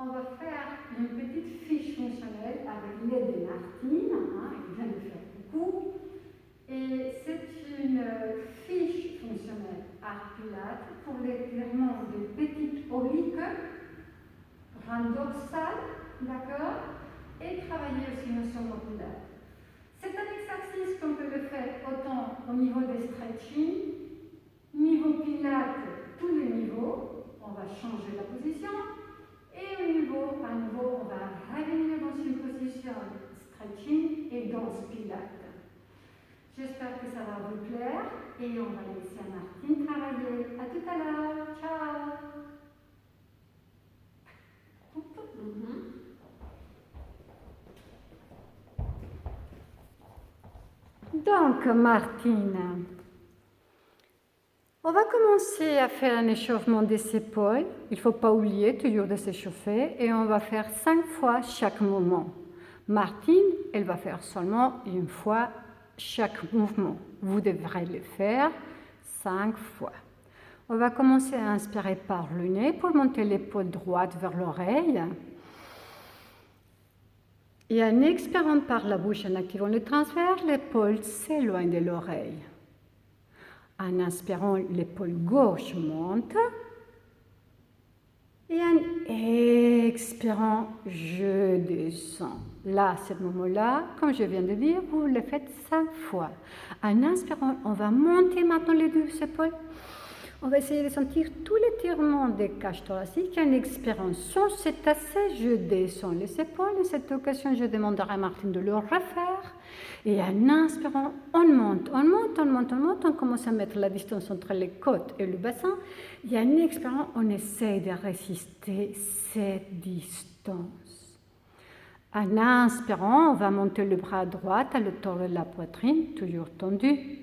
on va faire une petite fiche fonctionnelle avec l'aide de Martine, qui vient de faire beaucoup. Et c'est une fiche fonctionnelle arc-pilate pour l'étirement des petites obliques, grand dorsal, d'accord, et travailler aussi notion pilate. C'est un exercice qu'on peut le faire autant au niveau des stretching, niveau pilate, tous les niveaux, on va changer la position, et au niveau, à nouveau, on va revenir dans une position stretching et danse pilate. J'espère que ça va vous plaire et on va laisser Martine travailler. À tout à l'heure. Ciao. Donc, Martine, on va commencer à faire un échauffement des épaules. Il ne faut pas oublier toujours de s'échauffer et on va faire 5 fois chaque mouvement. Martine, elle va faire seulement une fois chaque mouvement. Vous devrez le faire 5 fois. On va commencer à inspirer par le nez pour monter l'épaule droite vers l'oreille. Et en expirant par la bouche, en activant le transfert, l'épaule s'éloigne de l'oreille. En inspirant, l'épaule gauche monte. Et en expirant, je descends. Là, à ce moment-là, comme je viens de dire, vous le faites 5 fois. En inspirant, on va monter maintenant les 2 épaules. On va essayer de sentir tout l'étirement des cages thoraciques. En expirant, sans se tasser, je descends les épaules. À cette occasion, je demanderai à Martine de le refaire. Et en inspirant, on monte, on monte, on monte, on monte. On commence à mettre la distance entre les côtes et le bassin. Et en expirant, on essaie de résister cette distance. En inspirant, on va monter le bras droit à l'auteur de la poitrine, toujours tendu.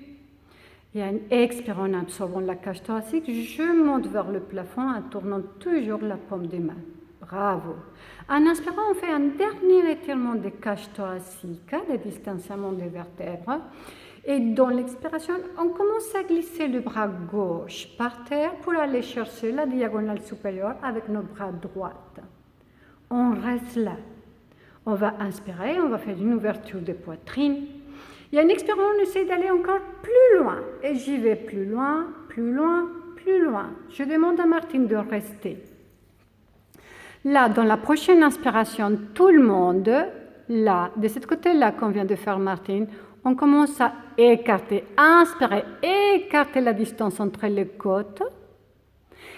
Et en expirant, en absorbant la cage thoracique, je monte vers le plafond en tournant toujours la paume des mains. Bravo. En inspirant, on fait un dernier étirement des cages thoraciques, des distanciaments des vertèbres. Et dans l'expiration, on commence à glisser le bras gauche par terre pour aller chercher la diagonale supérieure avec nos bras droits. On reste là. On va inspirer, on va faire une ouverture de poitrine. Et en expirant, on essaie d'aller encore plus loin. Et j'y vais plus loin, plus loin, plus loin. Je demande à Martine de rester. Là, dans la prochaine inspiration, tout le monde, là, de ce côté-là qu'on vient de faire Martine, on commence à écarter, inspirer, écarter la distance entre les côtes.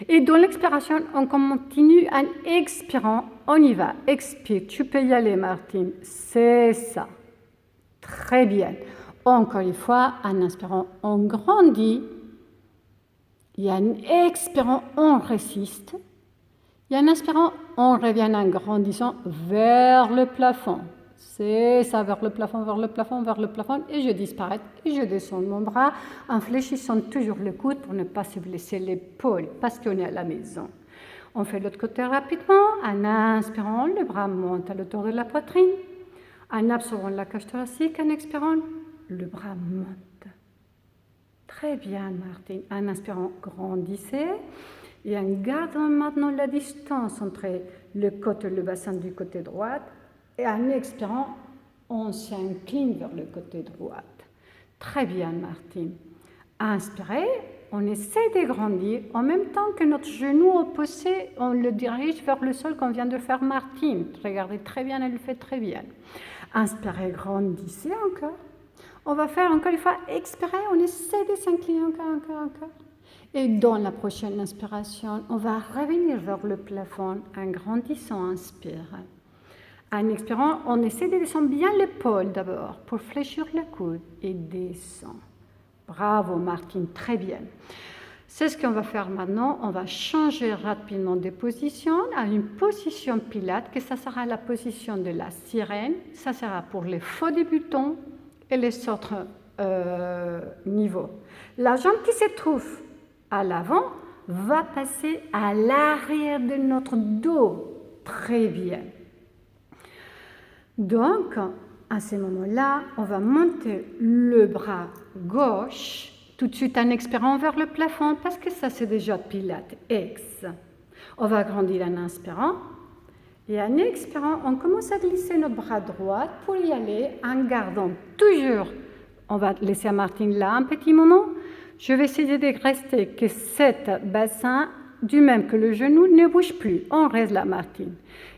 Et dans l'expiration, on continue en expirant. On y va. Expire. Tu peux y aller, Martine. C'est ça. Très bien. Encore une fois, en inspirant, on grandit. Et en expirant, on résiste. Et en inspirant, on revient en grandissant vers le plafond. C'est ça, vers le plafond, vers le plafond, vers le plafond. Et je disparais et je descends mon bras en fléchissant toujours le coude pour ne pas se blesser l'épaule parce qu'on est à la maison. On fait l'autre côté rapidement. En inspirant, le bras monte à l'auteur de la poitrine. En absorbant la cage thoracique, en expirant, le bras monte. Très bien, Martine. En inspirant, grandissez. Et en gardant maintenant la distance entre le côté et le bassin du côté droit. Et en expirant, on s'incline vers le côté droit. Très bien, Martine. Inspirez, on essaie de grandir. En même temps que notre genou opposé, on le dirige vers le sol qu'on vient de faire Martine. Regardez très bien, elle le fait très bien. Inspirez, grandissez encore. On va faire encore une fois, expirer, on essaie de s'incliner encore. Et dans la prochaine inspiration, on va revenir vers le plafond en grandissant, inspire. En expirant, on essaie de descendre bien l'épaule d'abord pour fléchir le coude et descend. Bravo Martine, très bien. C'est ce qu'on va faire maintenant. On va changer rapidement de position à une position pilate, que ça sera la position de la sirène. Ça sera pour les faux débutants et les autres niveaux. La jambe qui se trouve à l'avant va passer à l'arrière de notre dos. Très bien. Donc, à ce moment-là, on va monter le bras gauche tout de suite en expirant vers le plafond parce que ça c'est déjà pilate. Ex. On va grandir en inspirant Et en expirant, on commence à glisser notre bras droit pour y aller en gardant toujours, on va laisser à Martine là un petit moment, je vais essayer de rester que cet bassin, du même que le genou, ne bouge plus. On reste là, Martine.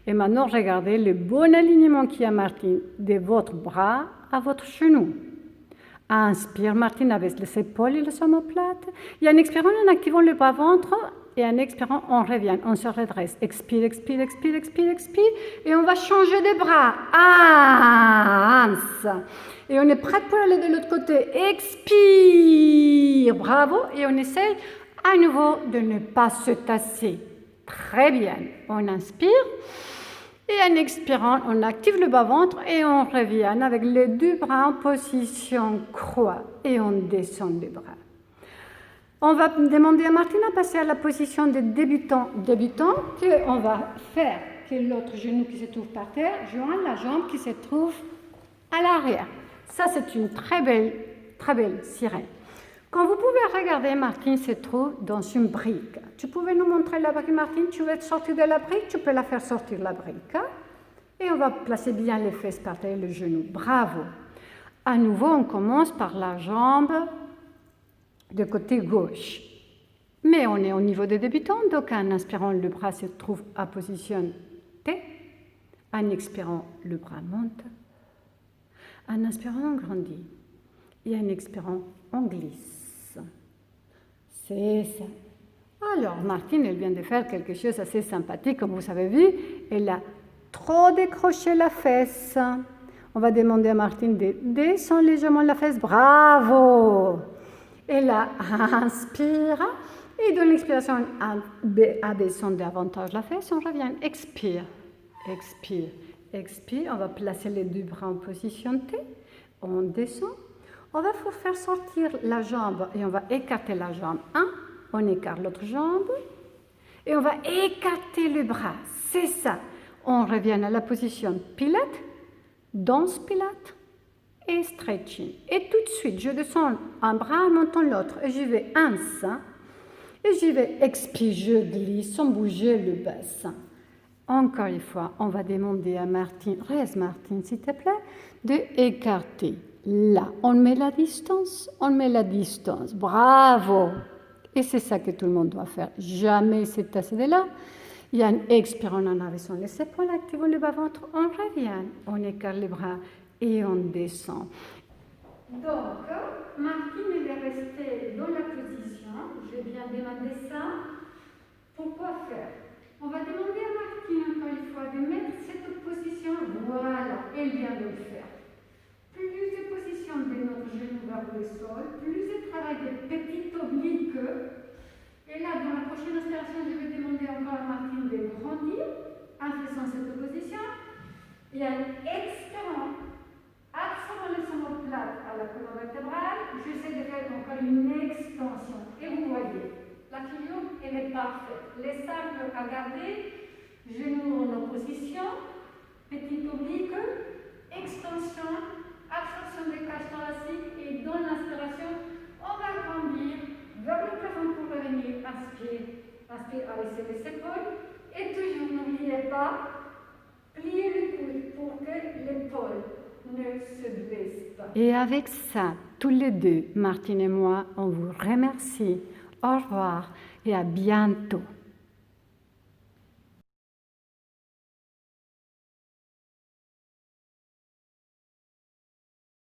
Et maintenant, regardez le bon alignement qu'il y a, Martine, de votre bras à votre genou. Inspire, Martine, avec les épaules et les omoplates. Et en expirant, en activant le bas-ventre, et en expirant, on revient, on se redresse. Expire, expire, expire, expire, expire. Et on va changer de bras. Et on est prêt pour aller de l'autre côté. Expire, bravo. Et on essaye à nouveau de ne pas se tasser. Très bien. On inspire. Et en expirant, on active le bas-ventre et on revient avec les deux bras en position croix. Et on descend les bras. On va demander à Martine de passer à la position de débutant. Débutant, qu'on va faire que l'autre genou qui se trouve par terre joigne la jambe qui se trouve à l'arrière. Ça, c'est une très belle sirène. Quand vous pouvez regarder, Martine se trouve dans une brique. Tu pouvais nous montrer la brique, Martine? Tu veux sortir de la brique? Tu peux la faire sortir, la brique. Hein? Et on va placer bien les fesses par terre et le genou. Bravo. À nouveau, on commence par la jambe de côté gauche. Mais on est au niveau des débutants, donc en inspirant, le bras se trouve à position T. En expirant, le bras monte. En inspirant, on grandit. Et en expirant, on glisse. C'est ça. Alors, Martine, elle vient de faire quelque chose d'assez sympathique, comme vous avez vu. Elle a trop décroché la fesse. On va demander à Martine de descendre légèrement la fesse. Bravo! Et là, inspire. Et de l'expiration, abaissons davantage la fesse. On revient. Expire. Expire. Expire. On va placer les deux bras en position T. On descend. On va faire sortir la jambe et on va écarter la jambe. On écarte l'autre jambe. Et on va écarter le bras. C'est ça. On revient à la position Pilate. Danse Pilate. Et stretching. Et tout de suite, je descends un bras en montant l'autre. Et j'y vais un sein. Et j'y vais expire, je glisse sans bouger le bassin. Encore une fois, on va demander à Martine, reste Martine s'il te plaît, de écarter. Là, on met la distance, Bravo. Et c'est ça que tout le monde doit faire. Jamais se tasser de là. Il y a un expire, on en abaissant les épaules, activons le bas-ventre, on revient, on écarte les bras. Et on descend. Donc, Martine elle est restée dans la position. Je vais bien demander ça. Pourquoi faire? On va demander à Martine encore une fois de mettre cette position. Voilà, elle vient de le faire. Plus de position de notre genou vers le sol, plus de travail de petit oblique. Et là, dans la prochaine inspiration, je vais demander encore à Martine de grandir en faisant cette position. Et en expirant, activant les omoplates à la colonne vertébrale, j'essaie de faire encore une extension. Et vous voyez, la figure, elle est parfaite. Les simples à garder, genoux en opposition, petit oblique, extension, absorption des cages thoraciques et dans l'inspiration, on va grandir vers le plafond pour revenir. Inspire, inspire, abaissez les épaules et toujours n'oubliez pas, pliez le coude pour que l'épaule ne se blesse pas. Et avec ça, tous les deux, Martine et moi, on vous remercie. Au revoir et à bientôt.